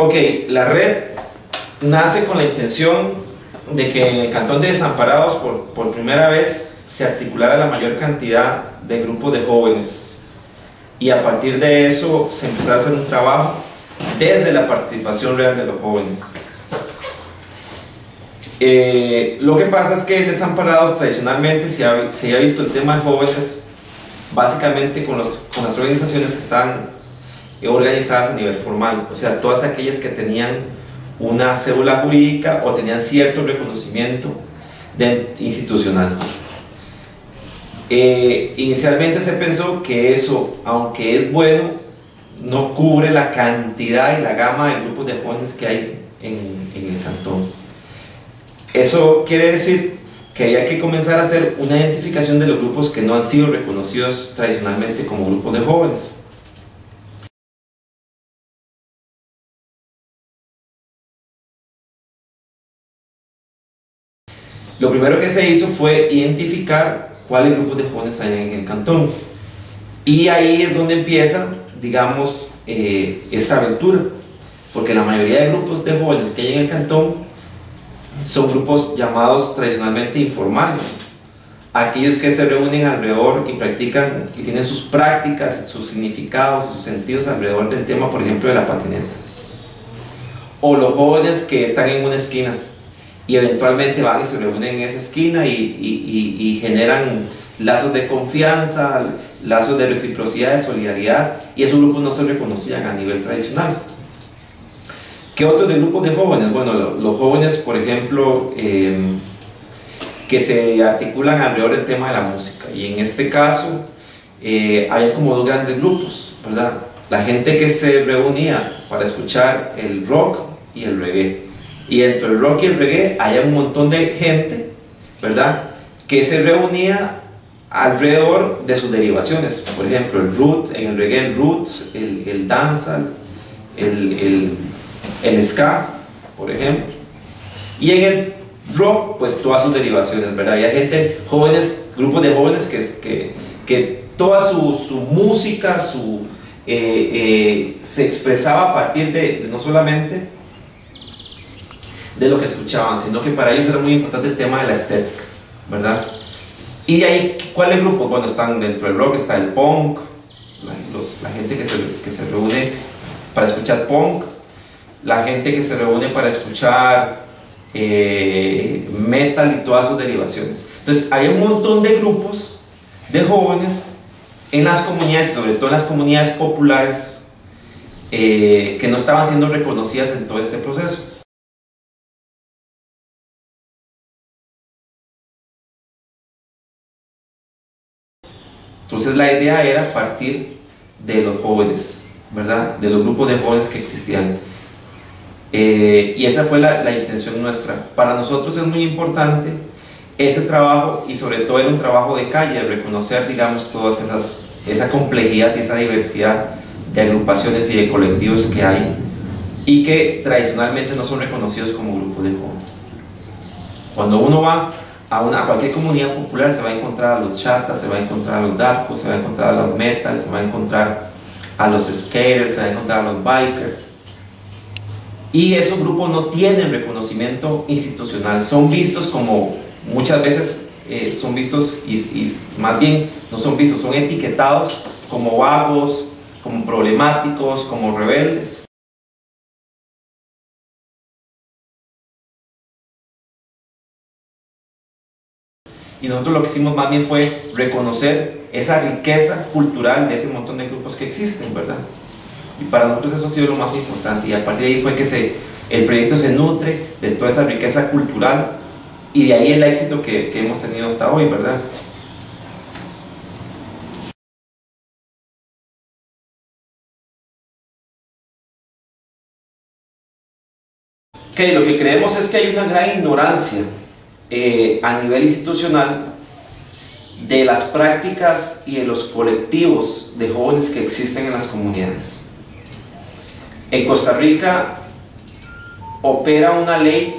Ok, la red nace con la intención de que en el Cantón de Desamparados por primera vez se articulara la mayor cantidad de grupos de jóvenes, y a partir de eso se empezó a hacer un trabajo desde la participación real de los jóvenes. Lo que pasa es que en Desamparados tradicionalmente se ha visto el tema de jóvenes básicamente con las organizaciones que están organizadas a nivel formal, o sea, todas aquellas que tenían una cédula jurídica o tenían cierto reconocimiento institucional. Inicialmente se pensó que eso, aunque es bueno, no cubre la cantidad y la gama de grupos de jóvenes que hay en el cantón. Eso quiere decir que hay que comenzar a hacer una identificación de los grupos que no han sido reconocidos tradicionalmente como grupos de jóvenes. Lo primero que se hizo fue identificar cuáles grupos de jóvenes hay en el cantón, y ahí es donde empieza, digamos, esta aventura, porque la mayoría de grupos de jóvenes que hay en el cantón son grupos llamados tradicionalmente informales, aquellos que se reúnen alrededor y practican y tienen sus prácticas, sus significados, sus sentidos alrededor del tema, por ejemplo, de la patineta, o los jóvenes que están en una esquina y eventualmente van y se reúnen en esa esquina y generan lazos de confianza, lazos de reciprocidad, de solidaridad, y esos grupos no se reconocían a nivel tradicional. ¿Qué otros de grupos de jóvenes? Bueno, los jóvenes, por ejemplo, que se articulan alrededor del tema de la música, y en este caso hay como dos grandes grupos, ¿verdad? La gente que se reunía para escuchar el rock y el reggae, y entre el rock y el reggae hay un montón de gente, ¿verdad?, que se reunía alrededor de sus derivaciones. Por ejemplo, el root, en el reggae el roots, el dancehall, el ska, por ejemplo, y en el rock pues todas sus derivaciones, ¿verdad? Había gente, jóvenes, grupos de jóvenes que toda su música, se expresaba a partir de no solamente de lo que escuchaban, sino que para ellos era muy importante el tema de la estética, ¿verdad? Y de ahí, ¿cuáles grupos? Bueno, están dentro del rock, está el punk, la gente que se reúne para escuchar punk, la gente que se reúne para escuchar metal y todas sus derivaciones. Entonces, hay un montón de grupos de jóvenes en las comunidades, sobre todo en las comunidades populares, que no estaban siendo reconocidas en todo este proceso. Entonces la idea era partir de los jóvenes, ¿verdad?, de los grupos de jóvenes que existían, y esa fue la intención nuestra. Para nosotros es muy importante ese trabajo, y sobre todo era un trabajo de calle, reconocer, digamos, todas esa complejidad y esa diversidad de agrupaciones y de colectivos que hay y que tradicionalmente no son reconocidos como grupos de jóvenes. Cuando uno va a cualquier comunidad popular se va a encontrar a los chatas, se va a encontrar a los darkos, se va a encontrar a los metal, se va a encontrar a los skaters, se va a encontrar a los bikers, y esos grupos no tienen reconocimiento institucional, son vistos como, muchas veces son vistos y más bien no son vistos, son etiquetados como vagos, como problemáticos, como rebeldes. Y nosotros lo que hicimos más bien fue reconocer esa riqueza cultural de ese montón de grupos que existen, ¿verdad? Y para nosotros eso ha sido lo más importante, y a partir de ahí fue que el proyecto se nutre de toda esa riqueza cultural, y de ahí el éxito que hemos tenido hasta hoy, ¿verdad? Ok, lo que creemos es que hay una gran ignorancia a nivel institucional de las prácticas y de los colectivos de jóvenes que existen en las comunidades. En Costa Rica opera una ley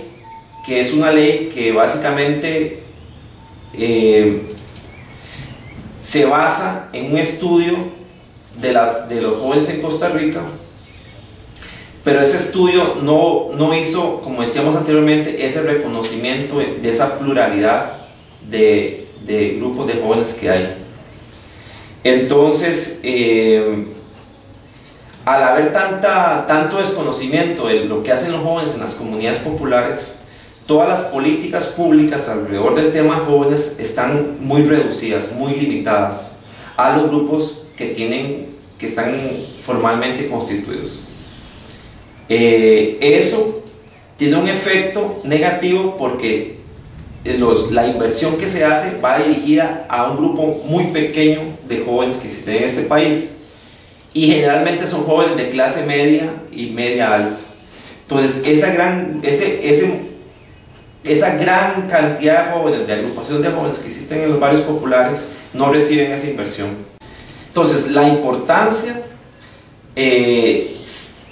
que es una ley que básicamente se basa en un estudio de los jóvenes en Costa Rica, pero ese estudio no hizo, como decíamos anteriormente, ese reconocimiento de esa pluralidad de grupos de jóvenes que hay. Entonces, al haber tanto desconocimiento de lo que hacen los jóvenes en las comunidades populares, todas las políticas públicas alrededor del tema jóvenes están muy reducidas, muy limitadas a los grupos que están formalmente constituidos. Eso tiene un efecto negativo porque la inversión que se hace va dirigida a un grupo muy pequeño de jóvenes que existen en este país, y generalmente son jóvenes de clase media y media alta. Entonces esa gran cantidad de jóvenes, de agrupación de jóvenes que existen en los barrios populares, no reciben esa inversión. Entonces la importancia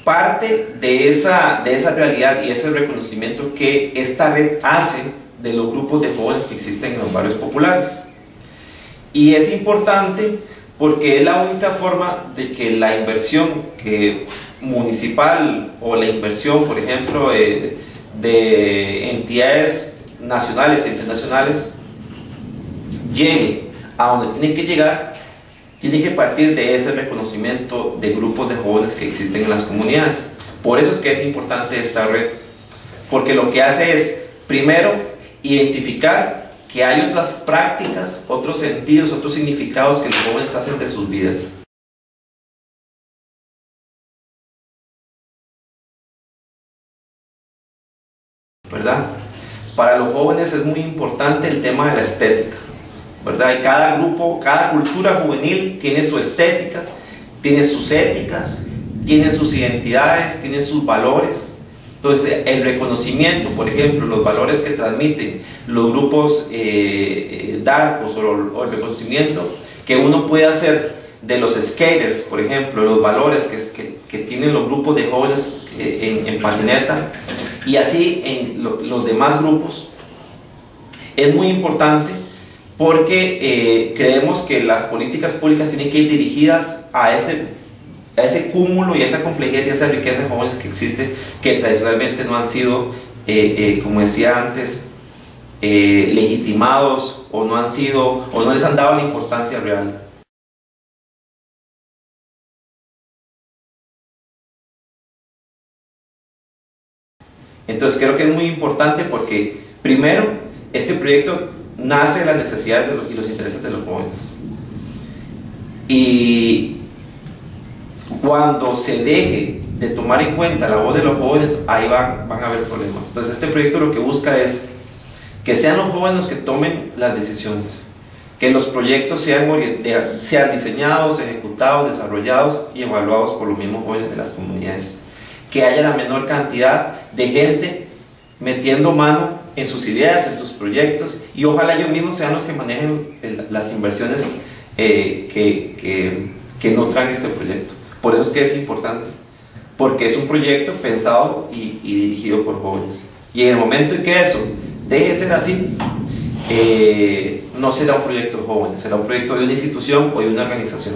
parte de esa realidad y ese reconocimiento que esta red hace de los grupos de jóvenes que existen en los barrios populares. Y es importante porque es la única forma de que la inversión municipal o la inversión, por ejemplo, de entidades nacionales e internacionales llegue a donde tiene que llegar, tiene que partir de ese reconocimiento de grupos de jóvenes que existen en las comunidades. Por eso es que es importante esta red, porque lo que hace es, primero, identificar que hay otras prácticas, otros sentidos, otros significados que los jóvenes hacen de sus vidas. ¿Verdad? Para los jóvenes es muy importante el tema de la estética, ¿verdad? Y cada grupo, cada cultura juvenil tiene su estética, tiene sus éticas, tiene sus identidades, tiene sus valores. Entonces el reconocimiento, por ejemplo, los valores que transmiten los grupos darkos, o el reconocimiento que uno puede hacer de los skaters, por ejemplo, los valores que tienen los grupos de jóvenes en patineta, y así en los demás grupos, es muy importante porque creemos que las políticas públicas tienen que ir dirigidas a ese cúmulo y a esa complejidad y a esa riqueza de jóvenes que existe, que tradicionalmente no han sido, como decía antes, legitimados, o no les han dado la importancia real. Entonces creo que es muy importante porque, primero, este proyecto nace de las necesidades y los intereses de los jóvenes, y cuando se deje de tomar en cuenta la voz de los jóvenes, ahí van a haber problemas. Entonces este proyecto lo que busca es que sean los jóvenes los que tomen las decisiones, que los proyectos sean diseñados, ejecutados, desarrollados y evaluados por los mismos jóvenes de las comunidades, que haya la menor cantidad de gente metiendo mano en sus ideas, en sus proyectos, y ojalá ellos mismos sean los que manejen las inversiones que nutran este proyecto. Por eso es que es importante, porque es un proyecto pensado y dirigido por jóvenes, y en el momento en que eso deje de ser así, no será un proyecto de jóvenes, será un proyecto de una institución o de una organización.